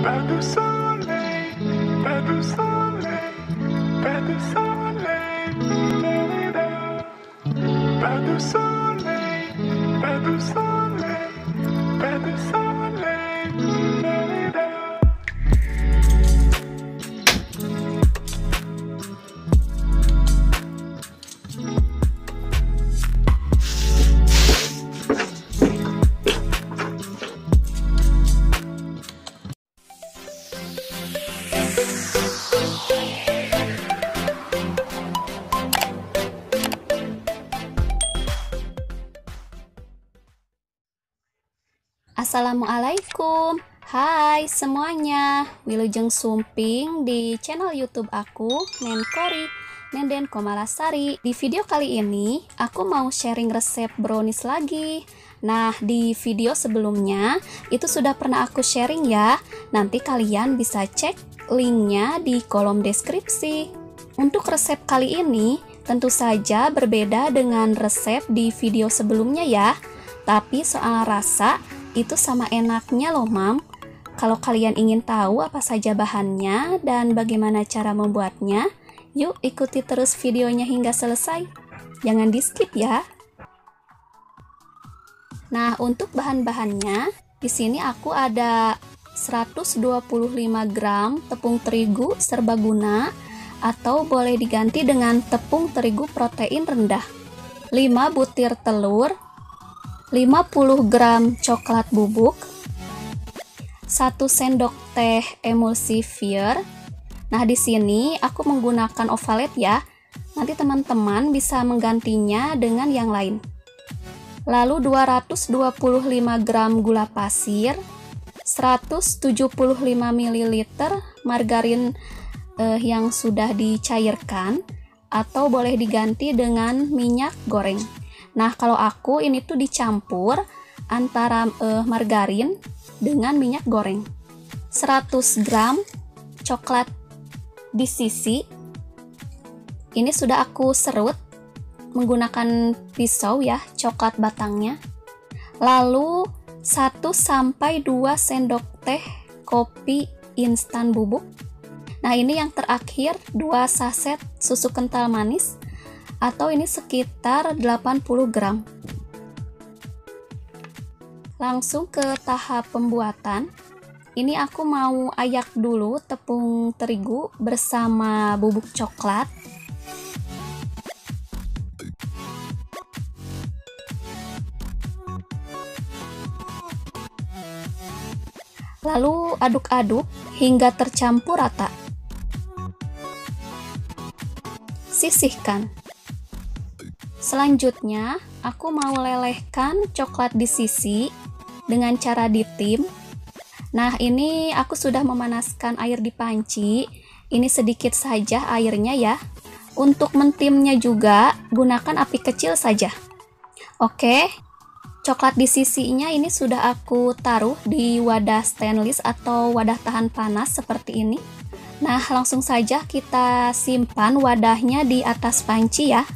Pas de soleil, pas de soleil, pas de soleil, da-da-da. Pas de soleil, pas de soleil, pas de soleil, da-da-da. Assalamualaikum. Hai semuanya, Wilujeng Sumping di channel YouTube aku, Nenkori, Nenden Komalasari. Di video kali ini, aku mau sharing resep brownies lagi. Nah, di video sebelumnya, itu sudah pernah aku sharing ya. Nanti kalian bisa cek linknya di kolom deskripsi. Untuk resep kali ini, tentu saja berbeda dengan resep di video sebelumnya ya. Tapi soal rasa, itu sama enaknya loh mam. Kalau kalian ingin tahu apa saja bahannya dan bagaimana cara membuatnya, yuk ikuti terus videonya hingga selesai. Jangan di skip ya. Nah, untuk bahan-bahannya, di sini aku ada 125 gram tepung terigu serbaguna atau boleh diganti dengan tepung terigu protein rendah, 5 butir telur, 50 gram coklat bubuk, 1 sendok teh emulsifier. Nah, di sini aku menggunakan ovalet ya. Nanti teman-teman bisa menggantinya dengan yang lain. Lalu 225 gram gula pasir, 175 ml margarin yang sudah dicairkan atau boleh diganti dengan minyak goreng. Nah, kalau aku ini tuh dicampur antara margarin dengan minyak goreng. 100 gram coklat disisi. Ini sudah aku serut menggunakan pisau ya, coklat batangnya. Lalu 1 sampai 2 sendok teh kopi instan bubuk. Nah, ini yang terakhir 2 saset susu kental manis, atau ini sekitar 80 gram. Langsung ke tahap pembuatan. Ini aku mau ayak dulu tepung terigu bersama bubuk coklat. Lalu aduk-aduk hingga tercampur rata. Sisihkan. Selanjutnya, aku mau lelehkan coklat disisi dengan cara ditim. Nah, ini aku sudah memanaskan air di panci. Ini sedikit saja airnya ya. Untuk mentimnya juga, gunakan api kecil saja. Oke, coklat disisinya ini sudah aku taruh di wadah stainless atau wadah tahan panas seperti ini. Nah, langsung saja kita simpan wadahnya di atas panci ya.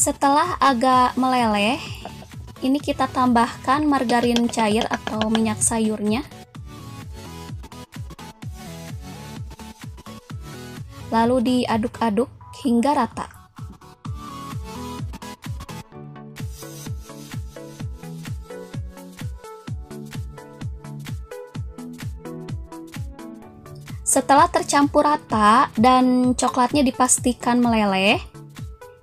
Setelah agak meleleh, ini kita tambahkan margarin cair atau minyak sayurnya. Lalu diaduk-aduk hingga rata. Setelah tercampur rata dan coklatnya dipastikan meleleh,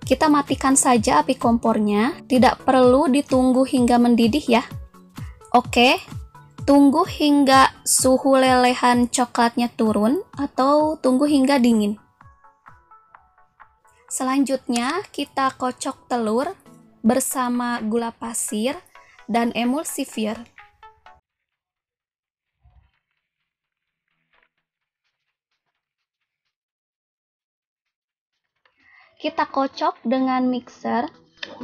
kita matikan saja api kompornya, tidak perlu ditunggu hingga mendidih ya. Oke, tunggu hingga suhu lelehan coklatnya turun atau tunggu hingga dingin. Selanjutnya kita kocok telur bersama gula pasir dan emulsifier. Kita kocok dengan mixer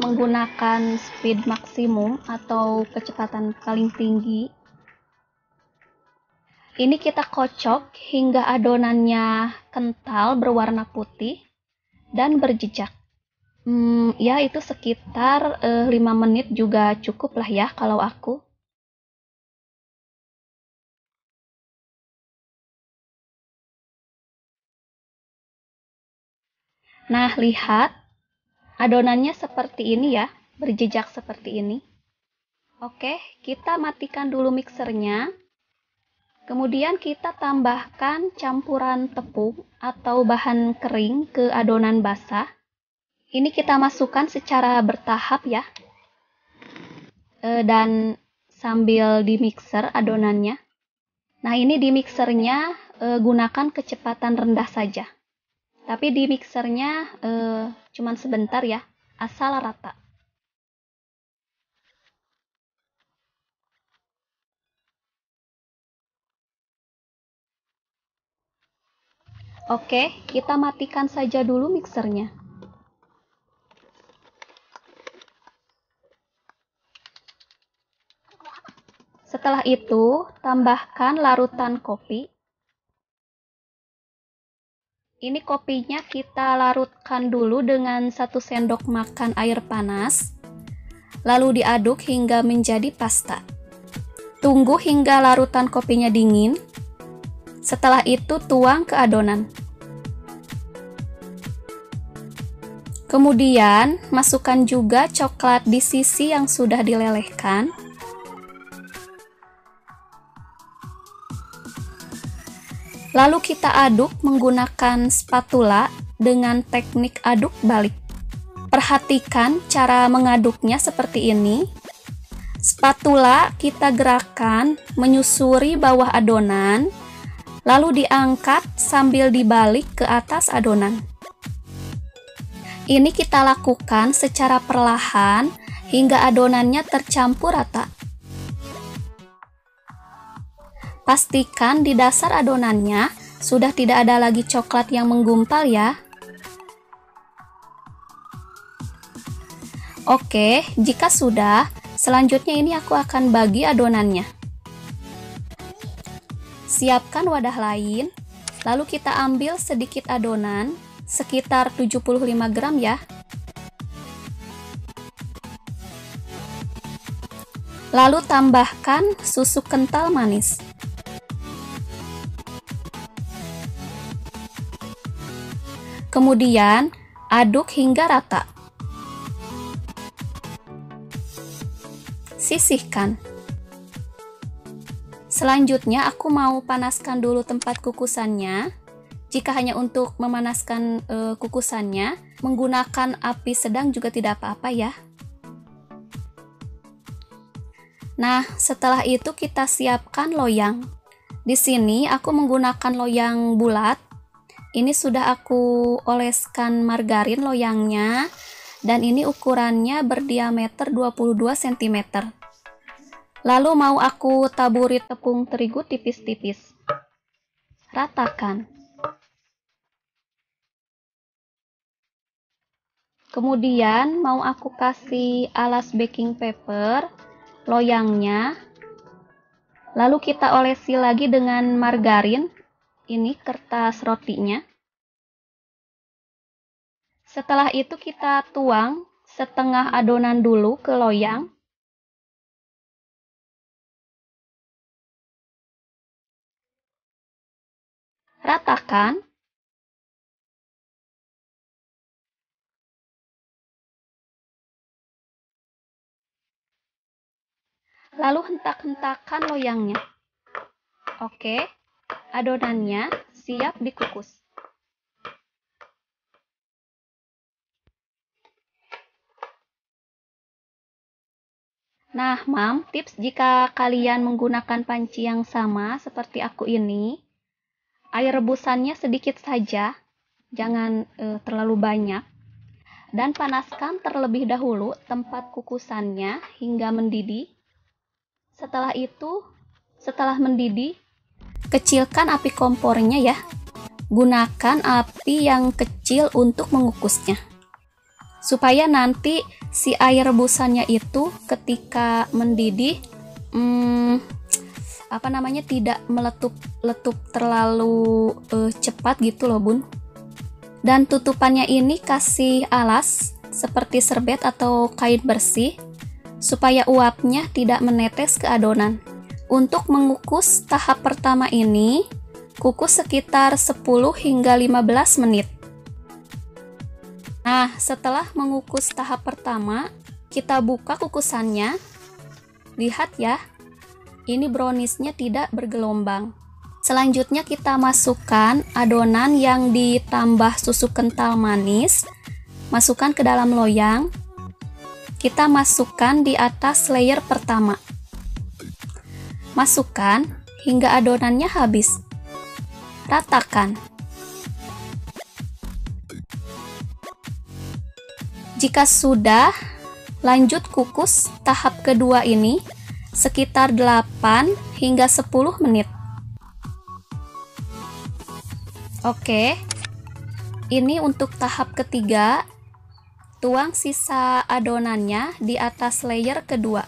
menggunakan speed maksimum atau kecepatan paling tinggi. Ini kita kocok hingga adonannya kental berwarna putih dan berjejak. Ya itu sekitar 5 menit juga cukup lah ya kalau aku. Nah, lihat adonannya seperti ini ya, berjejak seperti ini. Oke, kita matikan dulu mixernya. Kemudian kita tambahkan campuran tepung atau bahan kering ke adonan basah. Ini kita masukkan secara bertahap ya. Dan sambil di mixer adonannya. Nah, ini di mixernya gunakan kecepatan rendah saja. Tapi di mixernya cuman sebentar ya, asal rata. Oke, kita matikan saja dulu mixernya. Setelah itu, tambahkan larutan kopi. Ini kopinya kita larutkan dulu dengan 1 sendok makan air panas, lalu diaduk hingga menjadi pasta. Tunggu hingga larutan kopinya dingin. Setelah itu tuang ke adonan. Kemudian masukkan juga coklat di sisi yang sudah dilelehkan. Lalu kita aduk menggunakan spatula dengan teknik aduk balik. Perhatikan cara mengaduknya seperti ini. Spatula kita gerakkan menyusuri bawah adonan, lalu diangkat sambil dibalik ke atas adonan. Ini kita lakukan secara perlahan hingga adonannya tercampur rata. Pastikan di dasar adonannya sudah tidak ada lagi coklat yang menggumpal ya. Oke, jika sudah, selanjutnya ini aku akan bagi adonannya. Siapkan wadah lain, lalu kita ambil sedikit adonan, sekitar 75 gram ya. Lalu tambahkan susu kental manis. Kemudian aduk hingga rata. Sisihkan. Selanjutnya aku mau panaskan dulu tempat kukusannya. Jika hanya untuk memanaskan kukusannya, menggunakan api sedang juga tidak apa-apa ya. Nah, setelah itu kita siapkan loyang. Di sini aku menggunakan loyang bulat. Ini sudah aku oleskan margarin loyangnya, dan ini ukurannya berdiameter 22 cm. Lalu mau aku taburi tepung terigu tipis-tipis. Ratakan. Kemudian mau aku kasih alas baking paper, loyangnya. Lalu kita olesi lagi dengan margarin. Ini kertas rotinya. Setelah itu kita tuang setengah adonan dulu ke loyang. Ratakan. Lalu hentak-hentakan loyangnya. Oke, adonannya siap dikukus. Nah, Mam, tips jika kalian menggunakan panci yang sama seperti aku ini, air rebusannya sedikit saja, jangan terlalu banyak. Dan panaskan terlebih dahulu tempat kukusannya hingga mendidih. Setelah itu, setelah mendidih, kecilkan api kompornya ya. Gunakan api yang kecil untuk mengukusnya. Supaya nanti si air rebusannya itu ketika mendidih tidak meletup terlalu cepat gitu loh Bun. Dan tutupannya ini kasih alas seperti serbet atau kain bersih supaya uapnya tidak menetes ke adonan. Untuk mengukus tahap pertama ini, kukus sekitar 10 hingga 15 menit. Nah, setelah mengukus tahap pertama, kita buka kukusannya. Lihat ya, ini browniesnya tidak bergelombang. Selanjutnya kita masukkan adonan yang ditambah susu kental manis. Masukkan ke dalam loyang. Kita masukkan di atas layer pertama. Masukkan hingga adonannya habis. Ratakan. Jika sudah, lanjut kukus tahap kedua ini sekitar 8 hingga 10 menit. Oke, ini untuk tahap ketiga. Tuang sisa adonannya di atas layer kedua.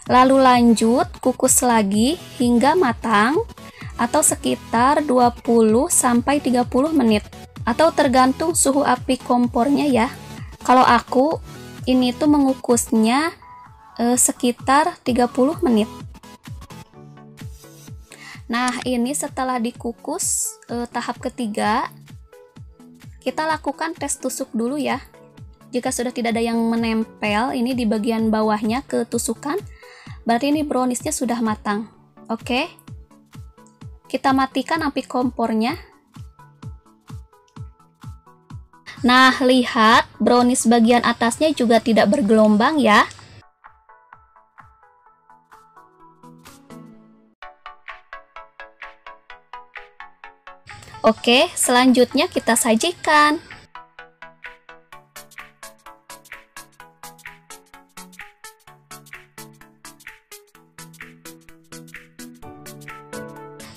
Lalu lanjut kukus lagi hingga matang atau sekitar 20-30 menit atau tergantung suhu api kompornya ya. Kalau aku ini tuh mengukusnya sekitar 30 menit. Nah, ini setelah dikukus tahap ketiga, kita lakukan tes tusuk dulu ya. Jika sudah tidak ada yang menempel ini di bagian bawahnya ke tusukan, berarti ini browniesnya sudah matang. Oke, kita matikan api kompornya. Nah, lihat brownies bagian atasnya juga tidak bergelombang ya. Oke, selanjutnya kita sajikan.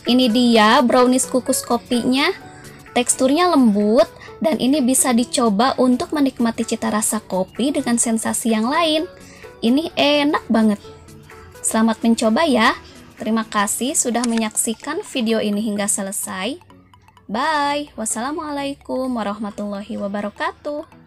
Ini dia brownies kukus kopinya. Teksturnya lembut dan ini bisa dicoba untuk menikmati cita rasa kopi dengan sensasi yang lain. Ini enak banget. Selamat mencoba ya. Terima kasih sudah menyaksikan video ini hingga selesai. Bye. Wassalamualaikum warahmatullahi wabarakatuh.